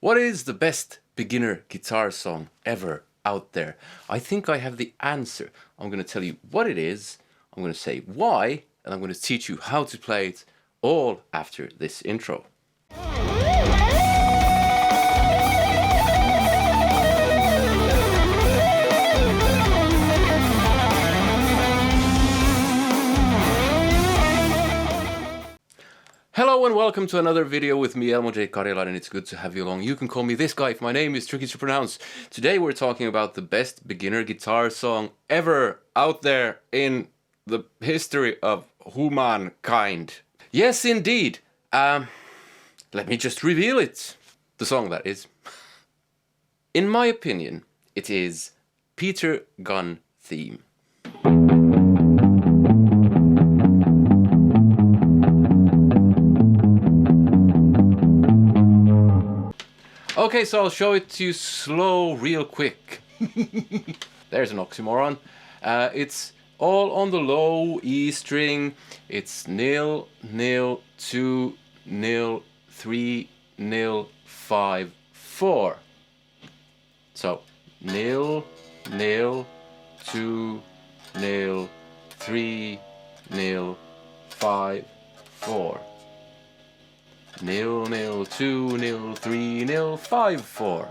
What is the best beginner guitar song ever out there? I think I have the answer. I'm going to tell you what it is, I'm going to say why, and I'm going to teach you how to play it, all after this intro. Hello and welcome to another video with me, Elmo J. Karjalainen, and it's good to have you along. You can call me this guy if my name is tricky to pronounce. Today we're talking about the best beginner guitar song ever out there in the history of humankind. Yes, indeed. Let me just reveal it. The song, that is. In my opinion, it is Peter Gunn Theme. Okay, so I'll show it to you slow, real quick. There's an oxymoron. It's all on the low E string. It's nil, nil, 2, nil, 3, nil, 5, 4. So, nil, nil, 2, nil, 3, nil, 5, 4. Nil, nil, 2, nil, 3, nil, 5, 4.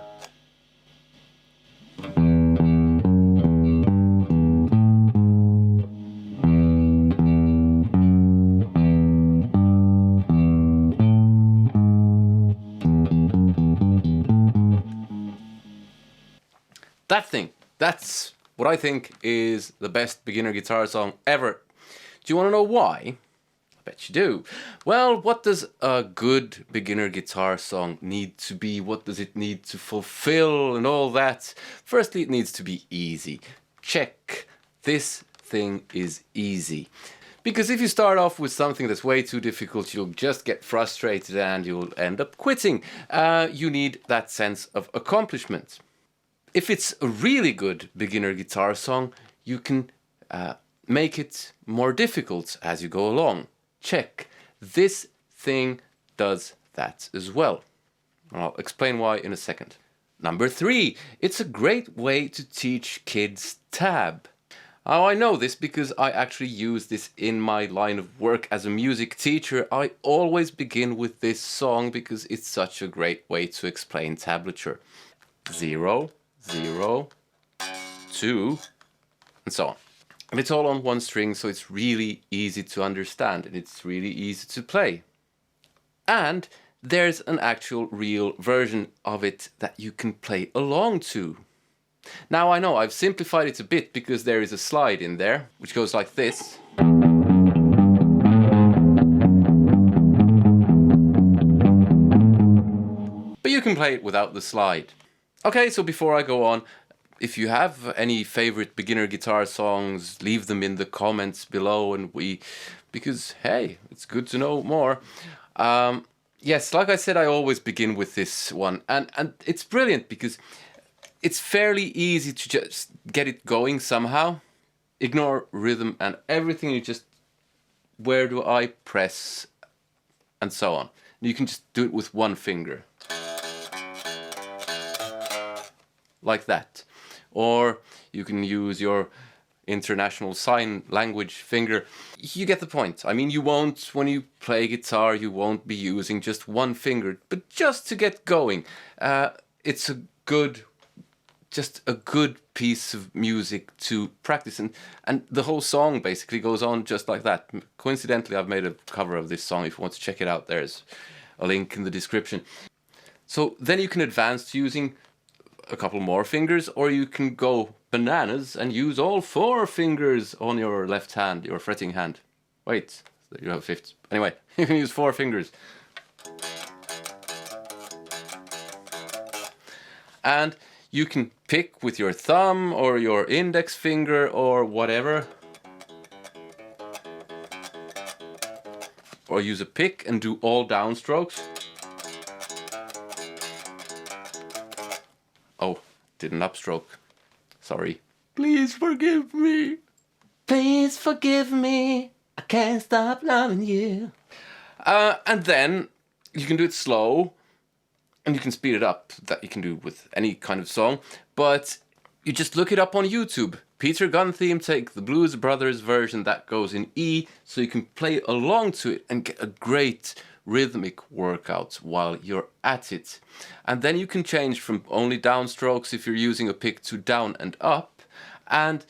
That thing, that's what I think is the best beginner guitar song ever. Do you want to know why? I bet you do. Well, what does a good beginner guitar song need to be? What does it need to fulfill and all that? Firstly, it needs to be easy. Check. This thing is easy. Because if you start off with something that's way too difficult, you'll just get frustrated and you'll end up quitting. You need that sense of accomplishment. If it's a really good beginner guitar song, you can make it more difficult as you go along. Check. This thing does that as well. I'll explain why in a second. Number 3, it's a great way to teach kids tab. Oh, I know this because I actually use this in my line of work as a music teacher. I always begin with this song because it's such a great way to explain tablature. 0, 0, 2, and so on. And it's all on one string, so it's really easy to understand and it's really easy to play. And there's an actual real version of it that you can play along to. Now I know I've simplified it a bit because there is a slide in there, which goes like this. But you can play it without the slide. Okay, so before I go on, if you have any favorite beginner guitar songs, leave them in the comments below, and because hey, it's good to know more. Yes, like I said, I always begin with this one, and it's brilliant because it's fairly easy to just get it going somehow. Ignore rhythm and everything, you just, where do I press, and so on. You can just do it with one finger. Like that. Or you can use your international sign language finger. You get the point. I mean, you won't, when you play guitar, you won't be using just one finger, but just to get going. It's just a good piece of music to practice, and the whole song basically goes on just like that. Coincidentally, I've made a cover of this song. If you want to check it out, there's a link in the description. So then you can advance to using a couple more fingers, or you can go bananas and use all 4 fingers on your left hand, your fretting hand. Wait, you have a 5th. Anyway, you can use 4 fingers. And you can pick with your thumb or your index finger or whatever. Or use a pick and do all downstrokes. Oh, did an upstroke. Sorry. Please forgive me. Please forgive me. I can't stop loving you. And then you can do it slow. and you can speed it up. That you can do with any kind of song, but you just look it up on YouTube. Peter Gunn theme, take the Blues Brothers version that goes in E, so you can play along to it and get a great rhythmic workout while you're at it. And then you can change from only downstrokes if you're using a pick to down and up, and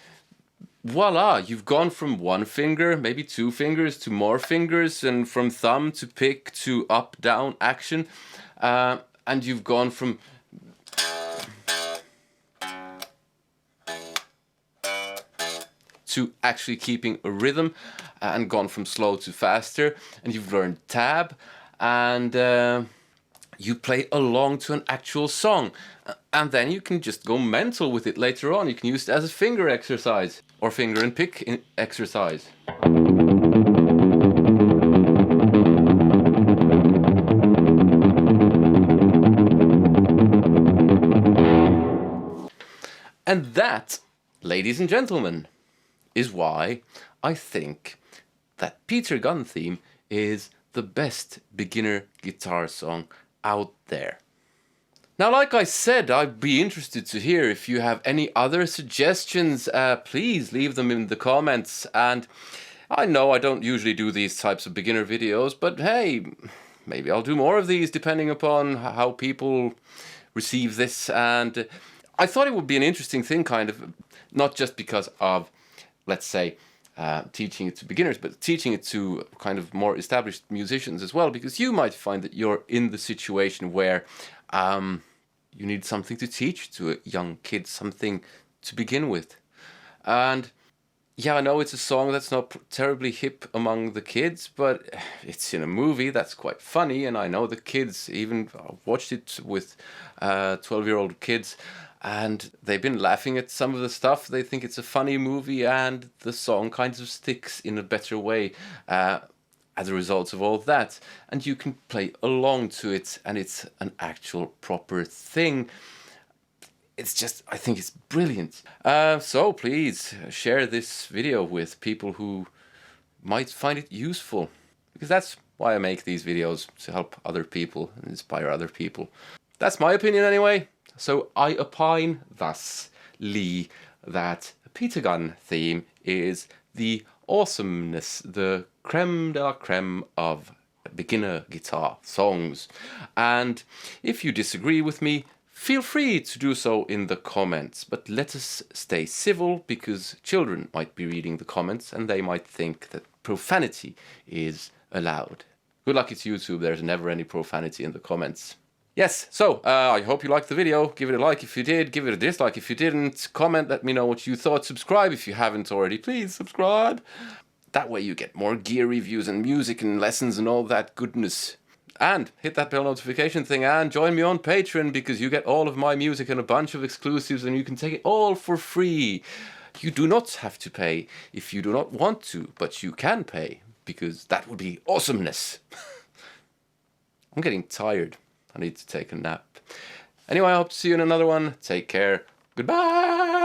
voila, you've gone from one finger, maybe two fingers, to more fingers, and from thumb to pick to up down action, and you've gone from to actually keeping a rhythm, and gone from slow to faster, and you've learned tab, and you play along to an actual song, and then you can just go mental with it later on. You can use it as a finger exercise or finger and pick exercise. And that, ladies and gentlemen, is why I think that Peter Gunn theme is the best beginner guitar song out there. Now, like I said, I'd be interested to hear if you have any other suggestions. Please leave them in the comments. And I know I don't usually do these types of beginner videos, but hey, maybe I'll do more of these depending upon how people receive this. And I thought it would be an interesting thing, kind of, not just because of, let's say, teaching it to beginners, but teaching it to kind of more established musicians as well, because you might find that you're in the situation where you need something to teach to a young kid, something to begin with. And yeah, I know it's a song that's not terribly hip among the kids, but it's in a movie that's quite funny, and I know the kids even watched it with 12-year-old kids, and they've been laughing at some of the stuff. They think it's a funny movie, and the song kind of sticks in a better way as a result of all that. And you can play along to it, and it's an actual proper thing. It's just, I think it's brilliant. So please share this video with people who might find it useful, because that's why I make these videos, to help other people and inspire other people. That's my opinion anyway. So I opine thusly that Peter Gunn theme is the awesomeness, the creme de la creme of beginner guitar songs. And if you disagree with me, feel free to do so in the comments, but let us stay civil, because children might be reading the comments and they might think that profanity is allowed. Good luck, it's YouTube, there's never any profanity in the comments. Yes, so I hope you liked the video. Give it a like if you did, give it a dislike if you didn't, comment, let me know what you thought, subscribe if you haven't already, please subscribe. That way you get more gear reviews and music and lessons and all that goodness. And hit that bell notification thing and join me on Patreon, because you get all of my music and a bunch of exclusives, and you can take it all for free. You do not have to pay if you do not want to, but you can pay, because that would be awesomeness. I'm getting tired. I need to take a nap. Anyway, I hope to see you in another one. Take care. Goodbye.